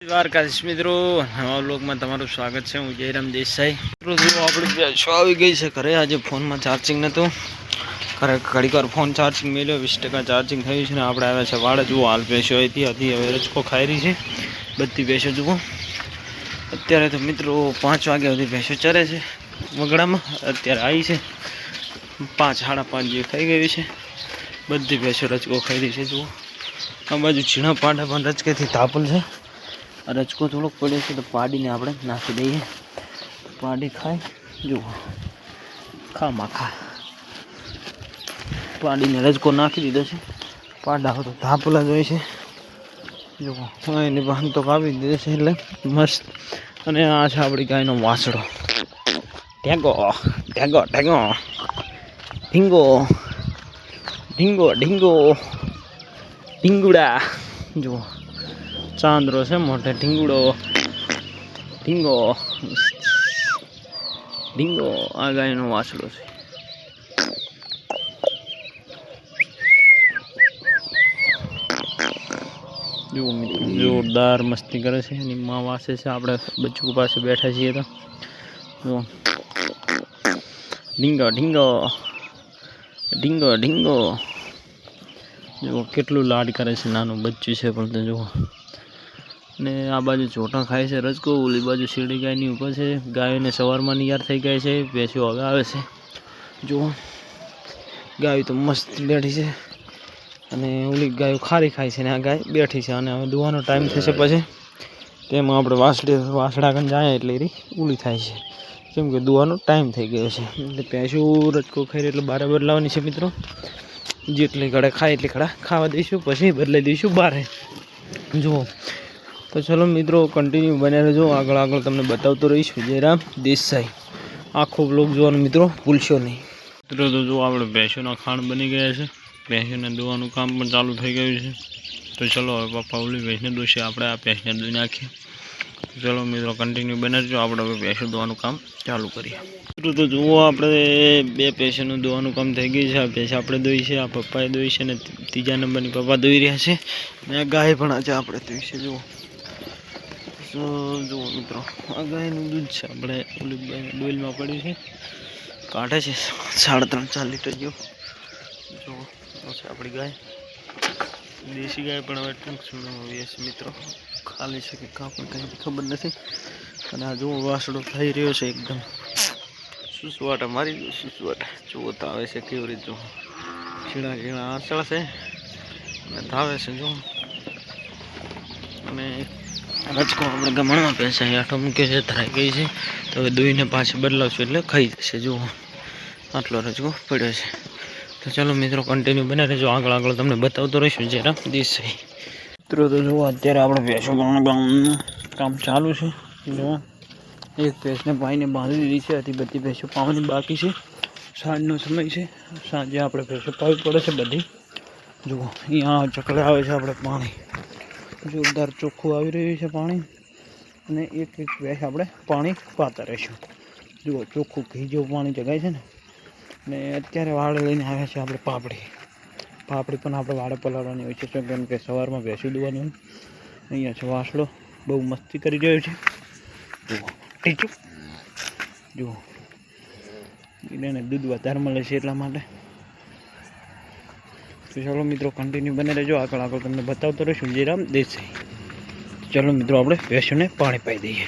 દ્વારકાધીશ મિત્રો, નવા બ્લોગમાં તમારું સ્વાગત છે. હું જયરામ દેસાઈ. મિત્રો જો આપણે બેસો આવી ગઈ છે ઘરે. આજે ફોનમાં ચાર્જિંગ નહોતું, ઘડીક વાર ફોન ચાર્જિંગ મેળ્યો, 20% ચાર્જિંગ થયું છે ને આપણે આવ્યા છે વાડે. જુઓ હાલ ભેંસો હતી હવે રચકો ખાઈ રહી છે બધી ભેંસો. જુઓ અત્યારે તો મિત્રો 5 વાગ્યા સુધી ભેંસો ચરે છે વગડામાં. અત્યારે આવી છે 5 સાડા 5 જેવી થઈ ગયું છે. બધી ભેંસો રચકો ખાઈ રહી છે. જુઓ આ બાજુ ઝીણા પાડા પણ રચકેથી તાપલ છે. રચકો થોડોક પડ્યો છે તો પાડીને આપણે નાખી દઈએ. પાડી ખાય. જુઓ ખામાં ખા પાડીને રચકો નાખી દીધો છે. પાડા તો ધાપલા જ હોય છે. જુઓ એની બહાર તો કાપી દીધો છે એટલે મસ્ત. અને આ છે આપણી ગાયનો વાસડો. ઢેગો ઢેગો ઢેગો ઢીંગો ઢીંગો ઢીંગો ઢીંગુડા. જુઓ ચાંદરો છે મોટે. ઢીંગુડો ઢીંગો ઢીંગો. આ ગાયનો વાસડો છે. જુઓ મિત્રો જોરદાર મસ્તી કરે છે. એની માં વાસે છે. આપણે બચ્ચું પાસે બેઠા છીએ તો જુઓ ઢીંગો ઢીંગો ઢીંગો ઢીંગો. જુઓ કેટલું લાડ કરે છે. નાનું બચ્ચું છે પણ તો જુઓ. ને આ બાજુ ચોટા ખાય છે રચકો. ઓલી બાજુ શેરડી ગાયની ઉપર છે. ગાયોને સવારમાં નિયાર થઈ ગયા છે. ભેંસો હવે આવે છે. જુઓ ગાય તો મસ્ત બેઠી છે અને ઓલી ગાયો ખારી ખાય છે ને આ ગાય બેઠી છે. અને હવે દુવાનો ટાઈમ થશે પછી તેમાં આપણે વાસડા કન જાય એટલે એ ઉલી થાય છે. કેમ કે દુવાનો ટાઈમ થઈ ગયો છે. એટલે ભેંસો રચકો ખાઈ એટલે બારે બદલાવાની છે મિત્રો. જેટલી ઘડે ખાય એટલી ઘડા ખાવા દઈશું, પછી બદલાઈ દઈશું બારે. જુઓ તો ચલો મિત્રો કન્ટિન્યુ બન્યા રહેજો. આગળ તમને બતાવતો રહીશું. જયરામ દેસાઈ. આખો બ્લોગ જોવાનું મિત્રો ભૂલશો નહીં. મિત્રો તો જો આપણે ભેંસોના ખાણ બની ગયા છે. ભેંસોને દોવાનું કામ પણ ચાલુ થઈ ગયું છે. તો ચલો હવે પપ્પા ઓલી ભેંસને દોશે, આપણે આ ભેંસને દોઈ નાખીએ. ચલો મિત્રો કન્ટિન્યુ બને રહેજો. આપણે હવે ભેંસો દોવાનું કામ ચાલુ કરીએ. મિત્રો તો જુઓ આપણે 2 ભેંસોનું દોવાનું કામ થઈ ગયું છે. આ ભેંસ આપણે દોઈ છે, આ પપ્પાએ દોઈ છે, અને 3જા નંબરની પપ્પા દોઈ રહ્યા છે. અને આ ગાય પણ આજે આપણે દોઈ છે. જુઓ જુઓ મિત્રો આ ગાયનું દૂધ છે. આપણે ઓલી ડોલમાં પડ્યું છે, કાઢે છે 3.5-4 લીટર જેવું. જુઓ છે આપણી ગાય. દેશી ગાય પણ હવે ટૂંક સમયમાં વેચશે મિત્રો. ખાલી છે કે કાં પણ કંઈ ખબર નથી. અને આ જુઓ વાસડો થઈ રહ્યો છે એકદમ સુસવાટા મારી ગયો. સુસવાટા જુઓ તો આવે છે કેવી રીતે. જુઓ ઝીણા ઝીણા આંચળ છે અને ધાવે છે. જુઓ અને રચકો આપણે ગમણમાં પૈસા આઠો મૂકે છે, ધરાઈ ગઈ છે. તો હવે દોઈને પાછી બદલાવશું એટલે ખાઈ જશે. જુઓ આટલો રચકો પડ્યો છે. તો ચાલો મિત્રો કન્ટિન્યુ બને રહેજો. આગળ તમને બતાવતો રહીશું જયરામ દેસાઈ. મિત્રો તો જુઓ અત્યારે આપણે ભેંસો કામ ચાલુ છે. જુઓ એક ભેંસને ભાઈને બાંધી દીધી છે. હજી બધી ભેંસો પાવાની બાકી છે. સાંજનો સમય છે. સાંજે આપણે ભેંસો પાવી પડે છે બધી. જુઓ અહીંયા ચકલે આવે છે આપણે પાણી. જોરદાર ચોખ્ખું આવી રહ્યું છે પાણી. અને એક ભેંસ આપણે પાણી પાતા રહીશું. જુઓ ચોખ્ખું ઘી જેવું પાણી જગાય છે ને. ને અત્યારે વાડે લઈને આવ્યા છે આપણે પાપડી પણ આપણે વાડે પલાળવાની હોય છે. કેમ કે સવારમાં ભેંસું દોવાની હોય. અહીંયા છે વાસડો, બહુ મસ્તી કરી રહ્યો છે. જુઓ ટીચું જુઓ એને દૂધ વધારે મળે છે એટલા માટે. તો ચાલો મિત્રો કન્ટિન્યુ બને રહેજો. આગળ તમને બતાવતો રહીશું જયરામ દેસાઈ. ચાલો મિત્રો આપણે ભેંસોને પાણી પાઈ દઈએ.